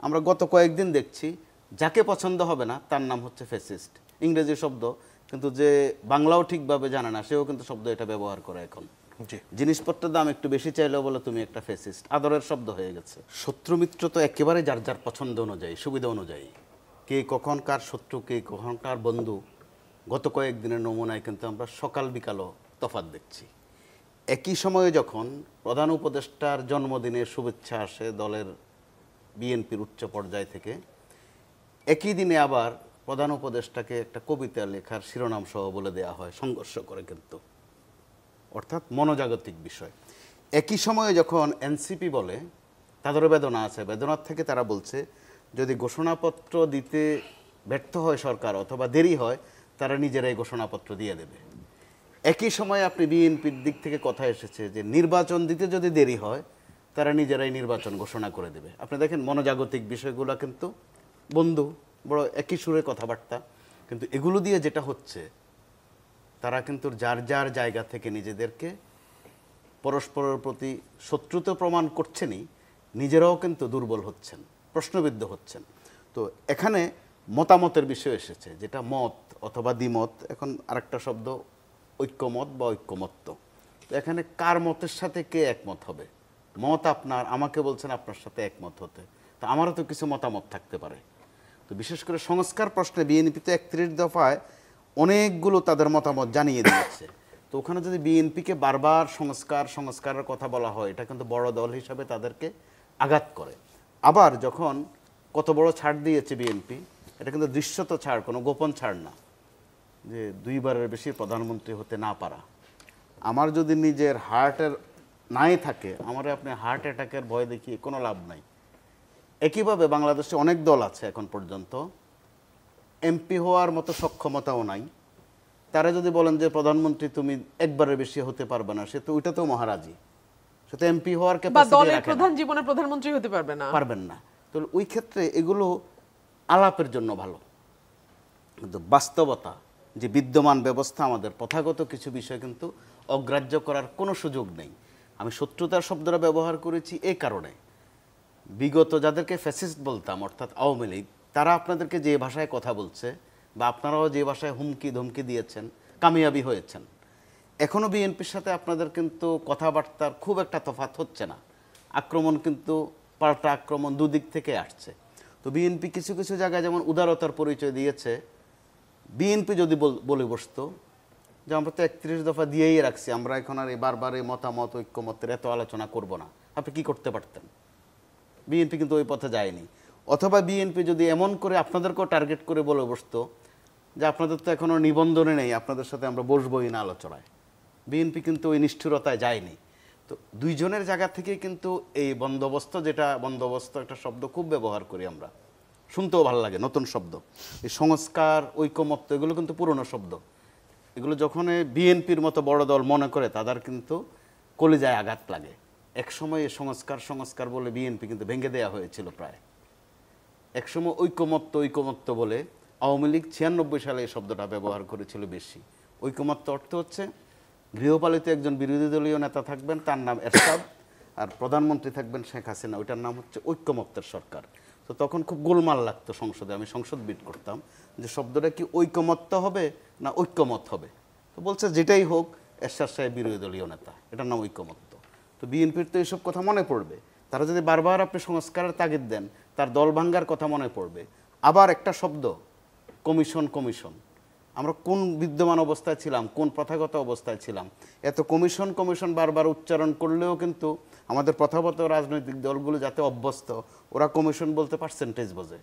আমরা গত কয়েকদিন দেখছি যাকে পছন্দ হবে না তার নাম হচ্ছে ফ্যাসিস্ট, ইংরেজি শব্দ, কিন্তু যে বাংলাও ঠিকভাবে জানে না সেও কিন্তু শব্দ এটা ব্যবহার করে এখন। জিনিসপত্রের দাম একটু বেশি চাইলেও বলে তুমি একটা ফ্যাসিস্ট, আদরের শব্দ হয়ে গেছে। শত্রু মিত্র তো একেবারে যার যার পছন্দ অনুযায়ী, সুবিধা অনুযায়ী, কে কখন কার শত্রু, কে কখন কার বন্ধু। গত কয়েকদিনের নমুনায় কিন্তু আমরা সকাল বিকালও তফাৎ দেখছি। একই সময়ে যখন প্রধান উপদেষ্টার জন্মদিনের শুভেচ্ছা আসে দলের বিএনপির উচ্চ পর্যায় থেকে, একই দিনে আবার প্রধান উপদেষ্টাকে একটা কবিতা লেখার শিরোনাম সহ বলে দেওয়া হয় সংঘর্ষ করে, কিন্তু অর্থাৎ মনোজাগতিক বিষয়। একই সময়ে যখন এনসিপি বলে তাদেরও বেদনা আছে, বেদনার থেকে তারা বলছে যদি ঘোষণাপত্র দিতে ব্যর্থ হয় সরকার অথবা দেরি হয় তারা নিজেরাই ঘোষণাপত্র দিয়ে দেবে। একই সময়ে আপনি বিএনপির দিক থেকে কথা এসেছে যে নির্বাচন দিতে যদি দেরি হয় তারা নিজেরাই নির্বাচন ঘোষণা করে দেবে। আপনি দেখেন মনোজাগতিক বিষয়গুলো কিন্তু বন্ধু, বড় একই সুরে কথাবার্তা, কিন্তু এগুলো দিয়ে যেটা হচ্ছে তারা কিন্তু যার যার জায়গা থেকে নিজেদেরকে পরস্পরের প্রতি শত্রুতা প্রমাণ করছেনই, নিজেরাও কিন্তু দুর্বল হচ্ছেন, প্রশ্নবিদ্ধ হচ্ছেন। তো এখানে মতামতের বিষয় এসেছে, যেটা মত অথবা দ্বিমত, এখন আরেকটা শব্দ ঐক্যমত বা ঐক্যমত্য। তো এখানে কার মতের সাথে কে একমত হবে? মত আপনার, আমাকে বলছেন আপনার সাথে একমত হতে, তো আমারও তো কিছু মতামত থাকতে পারে। তো বিশেষ করে সংস্কার প্রশ্নে বিএনপি তো 31 দফায় অনেকগুলো তাদের মতামত জানিয়ে দিয়েছে। তো ওখানে যদি বিএনপিকে বারবার সংস্কারের কথা বলা হয়, এটা কিন্তু বড় দল হিসাবে তাদেরকে আঘাত করে। আবার যখন কত বড় ছাড় দিয়েছে বিএনপি, এটা কিন্তু দৃশ্যত ছাড়, কোনো গোপন ছাড় না, যে 2 বারের বেশি প্রধানমন্ত্রী হতে না পারা। আমার যদি নিজের হার্টের নাই থাকে, আমার আপনি হার্ট অ্যাটাকের ভয় দেখিয়ে কোনো লাভ নাই। একইভাবে বাংলাদেশে অনেক দল আছে এখন পর্যন্ত এমপি হওয়ার মতো সক্ষমতাও নাই, তারা যদি বলেন যে প্রধানমন্ত্রী তুমি একবারের বেশি হতে পারবে না, সে তো ওইটাতেও মহারাজি, সে তো এমপি হওয়ার ক্যাপাসিটি রাখে না, প্রধান জীবনে প্রধানমন্ত্রী হতে পারবেন না। তো ওই ক্ষেত্রে এগুলো আলাপের জন্য ভালো, কিন্তু বাস্তবতা যে বিদ্যমান ব্যবস্থা, আমাদের প্রথাগত কিছু বিষয় কিন্তু অগ্রাহ্য করার কোনো সুযোগ নেই। আমি শত্রুতার শব্দটা ব্যবহার করেছি এই কারণে, বিগত যাদেরকে ফ্যাসিস্ট বলতাম অর্থাৎ আওয়ামী লীগ, তারা আপনাদেরকে যে ভাষায় কথা বলছে বা আপনারাও যে ভাষায় হুমকি ধমকি দিয়েছেন, কামিয়াবি হয়েছেন। এখনও বিএনপির সাথে আপনাদের কিন্তু কথাবার্তার খুব একটা তফাৎ হচ্ছে না, আক্রমণ কিন্তু পাল্টা আক্রমণ দুদিক থেকে আসছে। তো বিএনপি কিছু কিছু জায়গায় যেমন উদারতার পরিচয় দিয়েছে, বিএনপি যদি বলে বসতো যে আমরা তো 31 দফা দিয়েই রাখছি, আমরা এখন আর বারবার এই মতামত ঐক্যমতের এত আলোচনা করব না, আপনি কি করতে পারতেন? বিএনপি কিন্তু ওই পথে যায়নি। অথবা বিএনপি যদি এমন করে আপনাদেরকেও টার্গেট করে বলে বসতো যে আপনাদের তো এখনও নিবন্ধনে নেই, আপনাদের সাথে আমরা বসবই না আলোচনায়, বিএনপি কিন্তু ওই নিষ্ঠুরতায় যায়নি। তো দুইজনের জায়গা থেকে কিন্তু এই বন্দোবস্ত, যেটা বন্দোবস্ত একটা শব্দ খুব ব্যবহার করি আমরা, শুনতেও ভালো লাগে, নতুন শব্দ। এই সংস্কার, ঐকমত্য, এগুলো কিন্তু পুরনো শব্দ। এগুলো যখন বিএনপির মতো বড় দল মনে করে তাদের কিন্তু কলিজায় আঘাত লাগে। একসময় সংস্কার বলে বিএনপি কিন্তু ভেঙে দেওয়া হয়েছিল প্রায়। একসময় ঐকমত্য বলে আওয়ামী লীগ 96 সালে এই শব্দটা ব্যবহার করেছিল বেশি। ঐকমত্য অর্থ হচ্ছে গৃহপালিত একজন বিরোধী দলীয় নেতা থাকবেন, তার নাম এরশাদ, আর প্রধানমন্ত্রী থাকবেন শেখ হাসিনা, ওইটার নাম হচ্ছে ঐকমত্যের সরকার। তো তখন খুব গোলমাল লাগতো সংসদে, আমি সংসদ বিট করতাম যে শব্দটা কি ঐকমত্য হবে না ঐক্যমত হবে। তো বলছে যেটাই হোক, এরশাদ সাহেব বিরোধী দলীয় নেতা, এটার নাম ঐকমত্য। তো বিএনপির তো এইসব কথা মনে পড়বে, তারা যদি বারবার আপনি সংস্কারের তাগিদ দেন তার দল ভাঙ্গার কথা মনে পড়বে। আবার একটা শব্দ কমিশন, আমরা কোন বিদ্যমান অবস্থায় ছিলাম, কোন প্রথাগত অবস্থায় ছিলাম? এত কমিশন বারবার উচ্চারণ করলেও কিন্তু আমাদের প্রথাগত রাজনৈতিক দলগুলো যাতে অভ্যস্ত, ওরা কমিশন বলতে পার্সেন্টেজ বোঝে,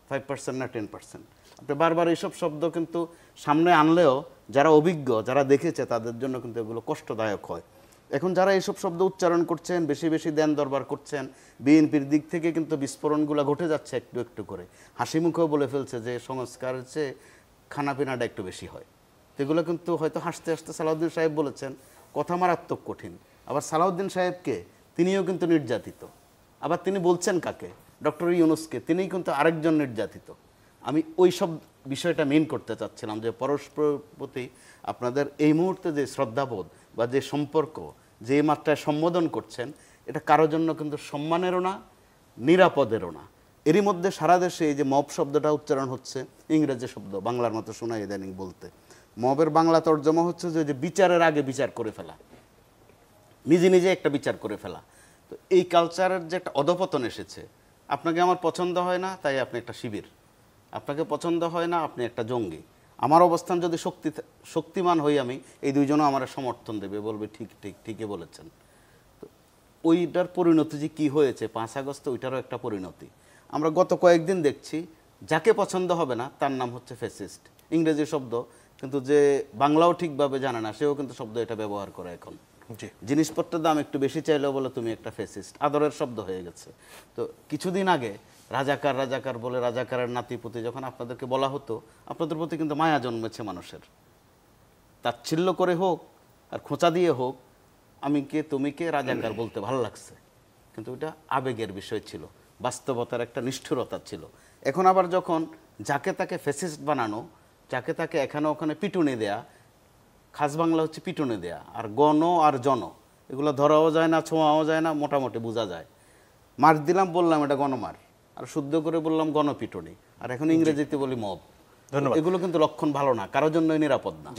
5% না 10%। আপনি বারবার এইসব শব্দ কিন্তু সামনে আনলেও যারা অভিজ্ঞ, যারা দেখেছে, তাদের জন্য কিন্তু এগুলো কষ্টদায়ক হয়। এখন যারা এইসব শব্দ উচ্চারণ করছেন, বেশি বেশি দেন দরবার করছেন, বিএনপির দিক থেকে কিন্তু বিস্ফোরণগুলো ঘটে যাচ্ছে একটু একটু করে। হাসি মুখেও বলে ফেলছে যে সংস্কারের চেয়ে খানাপিনাটা একটু বেশি হয়। তো এগুলো কিন্তু হয়তো হাসতে হাসতে সালাউদ্দিন সাহেব বলেছেন, কথা মারাত্মক কঠিন। আবার সালাউদ্দিন সাহেবকে, তিনিও কিন্তু নির্যাতিত। আবার তিনি বলছেন কাকে? ডক্টর ইউনূসকে, তিনিই কিন্তু আরেকজন নির্যাতিত। আমি ওই সব বিষয়টা মেন করতে চাচ্ছিলাম যে পরস্পরের প্রতি আপনাদের এই মুহূর্তে যে শ্রদ্ধাবোধ বা যে সম্পর্ক, যে মাত্রায় সম্বোধন করছেন, এটা কারোর জন্য কিন্তু সম্মানেরও না, নিরাপদেরও না। এরই মধ্যে সারা দেশে এই যে মব শব্দটা উচ্চারণ হচ্ছে ইংরেজি শব্দ, বাংলার মতো শোনায় ইদানিং বলতে। মবের বাংলা তর্জমা হচ্ছে যে বিচারের আগে বিচার করে ফেলা, নিজে নিজে একটা বিচার করে ফেলা। তো এই কালচারের যে একটা অধপতন এসেছে, আপনাকে আমার পছন্দ হয় না তাই আপনি একটা শিবির, আপনাকে পছন্দ হয় না আপনি একটা জঙ্গি, আমার অবস্থান যদি শক্তিমান হই আমি, এই দুইজনও আমার সমর্থন দেবে, বলবে ঠিক ঠিক ঠিকই বলেছেন। তো ওইটার পরিণতি যে কী হয়েছে 5 আগস্ট, ওইটারও একটা পরিণতি আমরা গত কয়েকদিন দেখছি। যাকে পছন্দ হবে না তার নাম হচ্ছে ফ্যাসিস্ট, ইংরেজি শব্দ, কিন্তু যে বাংলাও ঠিকভাবে জানে না সেও কিন্তু শব্দ এটা ব্যবহার করে এখন। জিনিসপত্রের দাম একটু বেশি চাইলেও বলে তুমি একটা ফ্যাসিস্ট, আদরের শব্দ হয়ে গেছে। তো কিছুদিন আগে রাজাকার রাজাকার বলে রাজাকারের নাতিপুতি যখন আপনাদেরকে বলা হতো, আপনাদের প্রতি কিন্তু মায়া জন্মেছে মানুষের, তাচ্ছিল্য করে হোক আর খোঁচা দিয়ে হোক, আমি কে তুমি কে রাজাকার বলতে ভালো লাগছে, কিন্তু ওইটা আবেগের বিষয় ছিল, বাস্তবতার একটা নিষ্ঠুরতা ছিল। এখন আবার যখন যাকে তাকে ফ্যাসিস্ট বানানো, যাকে তাকে এখানে ওখানে পিটুনি দেয়া, খাস বাংলা হচ্ছে পিটুনি দেয়া, আর গণ আর জন এগুলো ধরাও যায় না, ছোঁয়াও যায় না, মোটামুটি বোঝা যায়। মার দিলাম বললাম এটা গণমার, আর শুদ্ধ করে বললাম গণপিটুনি, আর এখন ইংরেজিতে বলি মব। ধন্যবাদ। এগুলো কিন্তু লক্ষণ ভালো না, কারোর জন্যই নিরাপদ না।